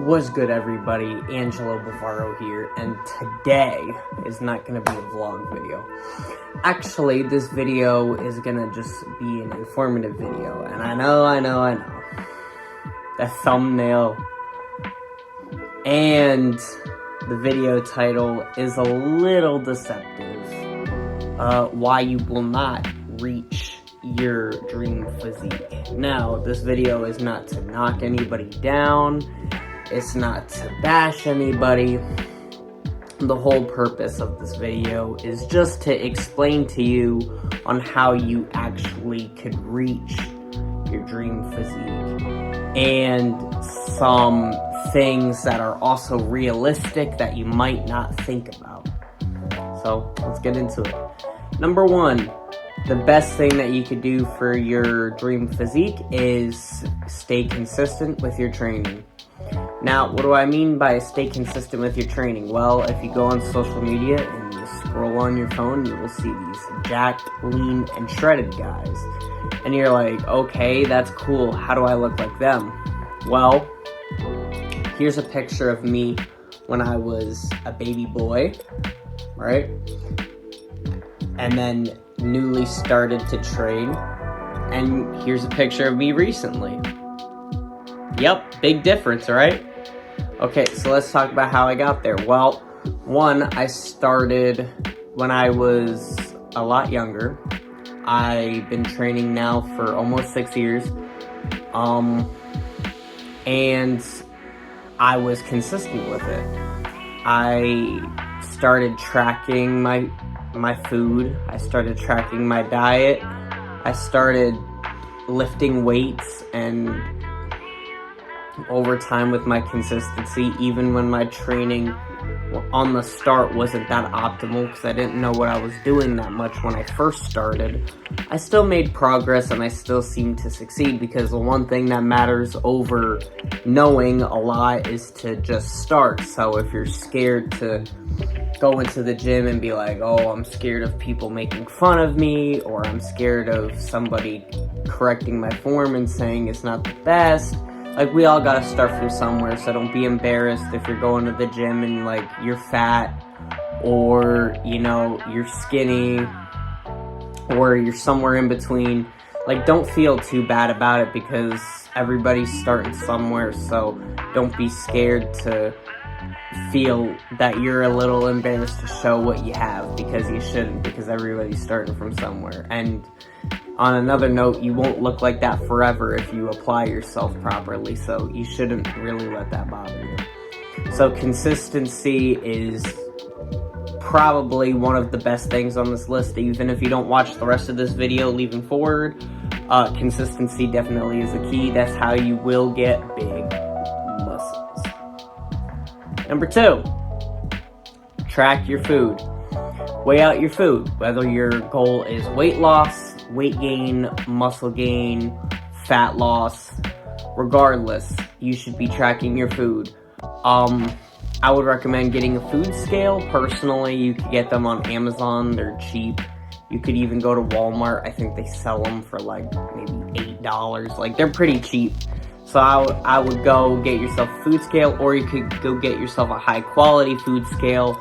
What's good, everybody? Angelo Bavaro here, and today is not going to be a vlog video. Actually, this video is going to just be an informative video, and I know. The thumbnail and the video title is a little deceptive. Why you will not reach your dream physique. Now, this video is not to knock anybody down. It's not to bash anybody. The whole purpose of this video is just to explain to you on how you actually could reach your dream physique. And some things that are also realistic that you might not think about. So, let's get into it. Number one, the best thing that you could do for your dream physique is stay consistent with your training. Now, what do I mean by stay consistent with your training? Well, if you go on social media and you scroll on your phone, you will see these jacked, lean, and shredded guys. And you're like, okay, that's cool. How do I look like them? Well, here's a picture of me when I was a baby boy, right? And then newly started to train. And here's a picture of me recently. Yep, big difference, right? Okay, so let's talk about how I got there. Well, one, I started when I was a lot younger. I've been training now for almost 6 years. And I was consistent with it. I started tracking my food. I started tracking my diet. I started lifting weights, and over time with my consistency, even when my training on the start wasn't that optimal because I didn't know what I was doing that much when I first started, I still made progress and I still seemed to succeed, because the one thing that matters over knowing a lot is to just start. So if you're scared to go into the gym and be like, oh, I'm scared of people making fun of me, or I'm scared of somebody correcting my form and saying it's not the best, like, we all gotta start from somewhere, so don't be embarrassed if you're going to the gym and, like, you're fat, or, you know, you're skinny, or you're somewhere in between. Like, don't feel too bad about it, because everybody's starting somewhere, so don't be scared to feel that you're a little embarrassed to show what you have, because you shouldn't, because everybody's starting from somewhere. And on another note, you won't look like that forever if you apply yourself properly, so you shouldn't really let that bother you. So consistency is probably one of the best things on this list. Even if you don't watch the rest of this video leaving forward, consistency definitely is the key. That's how you will get big muscles. Number two, track your food. Weigh out your food, whether your goal is weight loss, weight gain, muscle gain, fat loss. Regardless, you should be tracking your food. I would recommend getting a food scale. Personally, you could get them on Amazon. They're cheap. You could even go to Walmart. I think they sell them for like maybe $8. Like, they're pretty cheap. So I would go get yourself a food scale, or you could go get yourself a high quality food scale.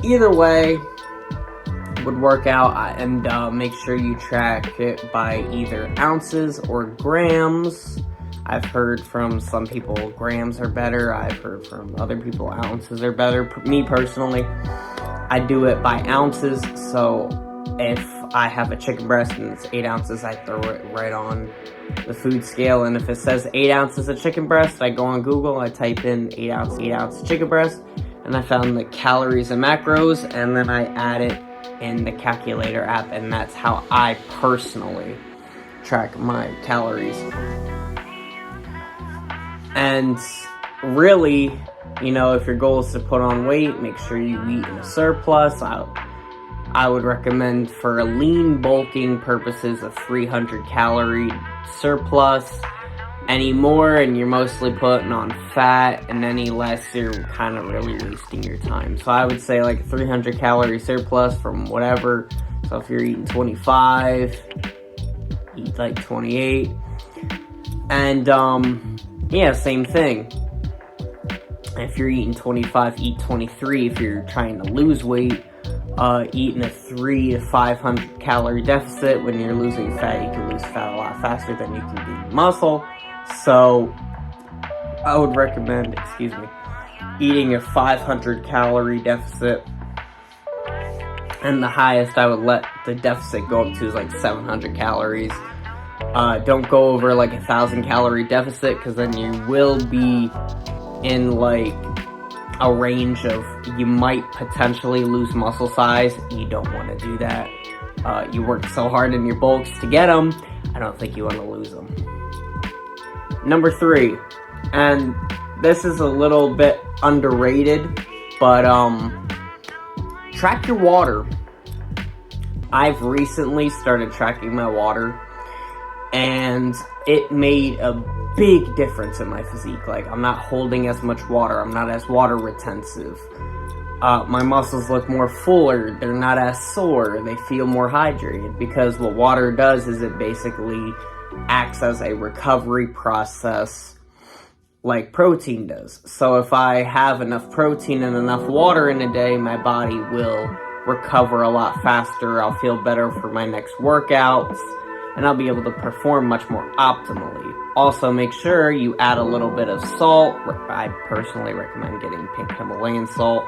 Either way would work out, and make sure you track it by either ounces or grams. I've heard from some people grams are better. I've heard from other people ounces are better. Me personally, I do it by ounces. So if I have a chicken breast and it's 8 ounces, I throw it right on the food scale. And if it says 8 ounces of chicken breast, I go on Google, I type in 8 ounce chicken breast, and I found the calories and macros, and then I add it in the calculator app, and that's how I personally track my calories. And really, you know, if your goal is to put on weight, make sure you eat in a surplus. I would recommend, for a lean bulking purposes, a 300 calorie surplus. Any more and you're mostly putting on fat, and any less you're kind of really wasting your time. So I would say like a 300 calorie surplus from whatever. So if you're eating 25, eat like 28. And yeah, same thing. If you're eating 25, eat 23. If you're trying to lose weight, eat in a 300 to 500 calorie deficit. When you're losing fat, you can lose fat a lot faster than you can gain muscle. So I would recommend, eating a 500 calorie deficit. And the highest I would let the deficit go up to is like 700 calories. Don't go over like 1,000 calorie deficit, because then you will be in like a range of, you might potentially lose muscle size. You don't want to do that. You work so hard in your bulks to get them, I don't think you want to lose them. Number 3, and this is a little bit underrated, but track your water. I've recently started tracking my water, and it made a big difference in my physique. Like, I'm not holding as much water, I'm not as water retentive. My muscles look more fuller, they're not as sore, they feel more hydrated, because what water does is it basically acts as a recovery process like protein does. So if I have enough protein and enough water in a day, my body will recover a lot faster. I'll feel better for my next workouts, and I'll be able to perform much more optimally. Also, make sure you add a little bit of salt. I personally recommend getting pink Himalayan salt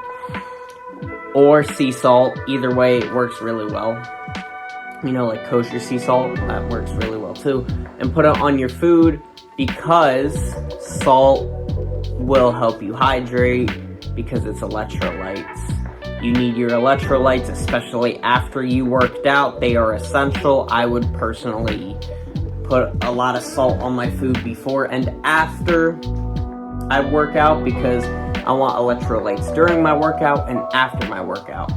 or sea salt. Either way, it works really well. You know, like kosher sea salt, that works really well too. And put it on your food, because salt will help you hydrate, because it's electrolytes. You need your electrolytes, especially after you worked out. They are essential. I would personally put a lot of salt on my food before and after I work out, because I want electrolytes during my workout and after my workout.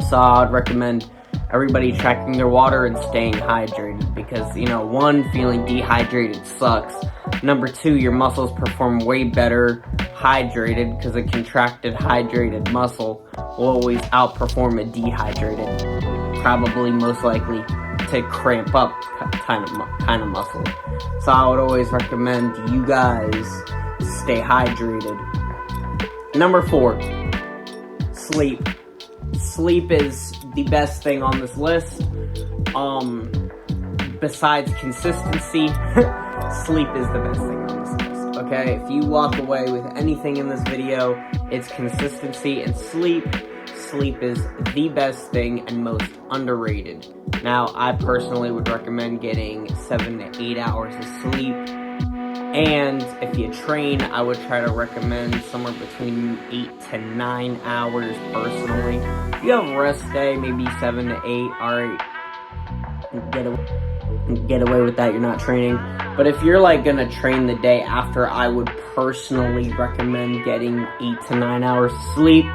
So I would recommend everybody tracking their water and staying hydrated, because, you know, 1, feeling dehydrated sucks. Number 2, your muscles perform way better hydrated, because a contracted, hydrated muscle will always outperform a dehydrated, probably most likely to cramp up kind of muscle. So I would always recommend you guys stay hydrated. Number 4, sleep. Sleep is the best thing on this list. Besides consistency, sleep is the best thing on this list, okay? If you walk away with anything in this video, it's consistency and sleep. Sleep is the best thing and most underrated. Now, I personally would recommend getting 7 to 8 hours of sleep. And if you train, I would try to recommend somewhere between 8 to 9 hours personally. If you have a rest day, maybe 7 to 8, alright, get away with that, you're not training. But if you're like gonna train the day after, I would personally recommend getting 8 to 9 hours of sleep.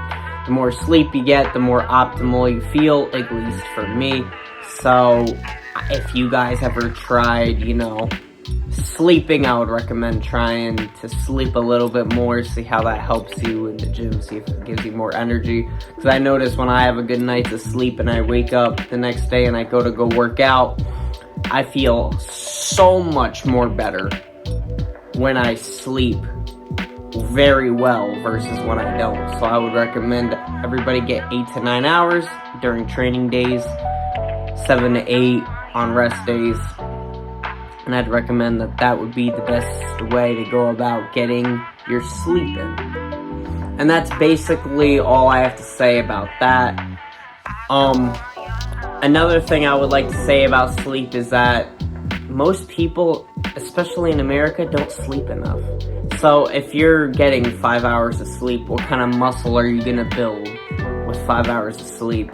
The more sleep you get, the more optimal you feel, at least for me. So if you guys ever tried, you know, sleeping, I would recommend trying to sleep a little bit more, see how that helps you in the gym, see if it gives you more energy. Because I notice when I have a good night to sleep and I wake up the next day and I go work out, I feel so much more better when I sleep very well versus when I don't. So I would recommend everybody get 8 to 9 hours during training days, 7 to 8 on rest days. And I'd recommend that would be the best way to go about getting your sleep in. And that's basically all I have to say about that. Another thing I would like to say about sleep is that most people, especially in America, don't sleep enough. So if you're getting 5 hours of sleep, what kind of muscle are you gonna build with 5 hours of sleep?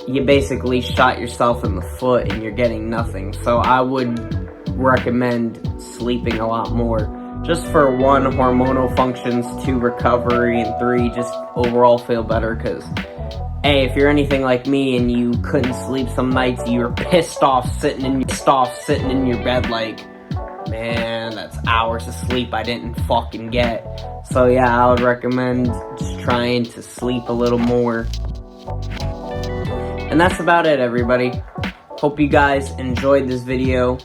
You basically shot yourself in the foot and you're getting nothing. So I would recommend sleeping a lot more, just for 1, hormonal functions, 2, recovery, and 3, just overall feel better. Because hey, if you're anything like me and you couldn't sleep some nights, you're pissed off sitting in your bed like, man, that's hours of sleep I didn't fucking get. So yeah, I would recommend just trying to sleep a little more. And that's about it, everybody. Hope you guys enjoyed this video.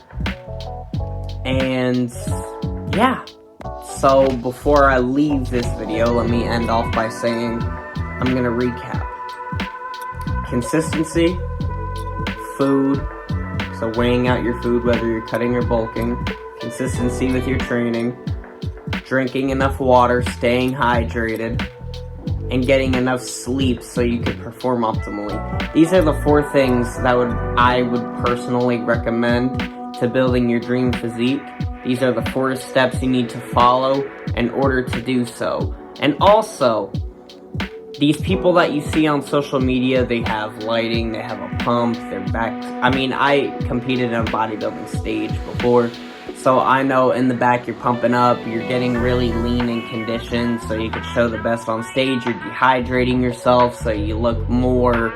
And yeah, So before I leave this video, let me end off by saying I'm going to recap. Consistency, food, so weighing out your food whether you're cutting or bulking, consistency with your training, drinking enough water, staying hydrated, and getting enough sleep so you can perform optimally. These are the 4 things that I would personally recommend to building your dream physique. These are the 4 steps you need to follow in order to do so. And also, these people that you see on social media, they have lighting, they have a pump, their back. I mean, I competed on a bodybuilding stage before, so I know in the back you're pumping up, you're getting really lean and conditioned so you can show the best on stage. You're dehydrating yourself so you look more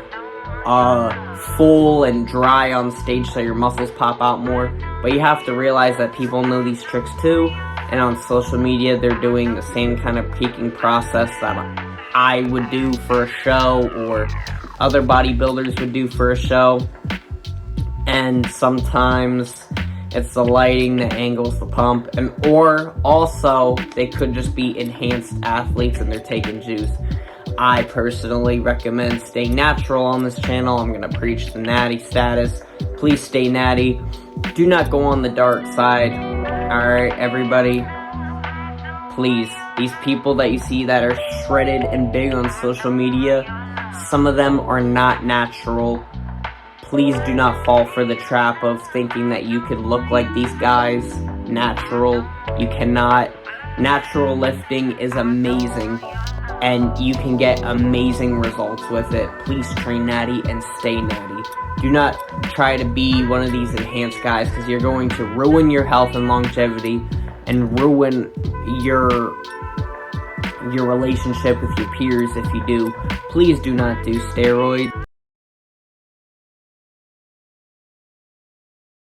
full and dry on stage so your muscles pop out more. But you have to realize that people know these tricks too, and on social media they're doing the same kind of peaking process that I would do for a show or other bodybuilders would do for a show. And sometimes it's the lighting, the angles, the pump, or also they could just be enhanced athletes and they're taking juice. I personally recommend staying natural on this channel. I'm going to preach the natty status. Please stay natty. Do not go on the dark side. Alright, everybody. Please, these people that you see that are shredded and big on social media, some of them are not natural. Please do not fall for the trap of thinking that you could look like these guys natural. You cannot. Natural lifting is amazing, and you can get amazing results with it. Please train natty and stay natty. Do not try to be one of these enhanced guys, because you're going to ruin your health and longevity and ruin your relationship with your peers if you do. Please do not do steroids.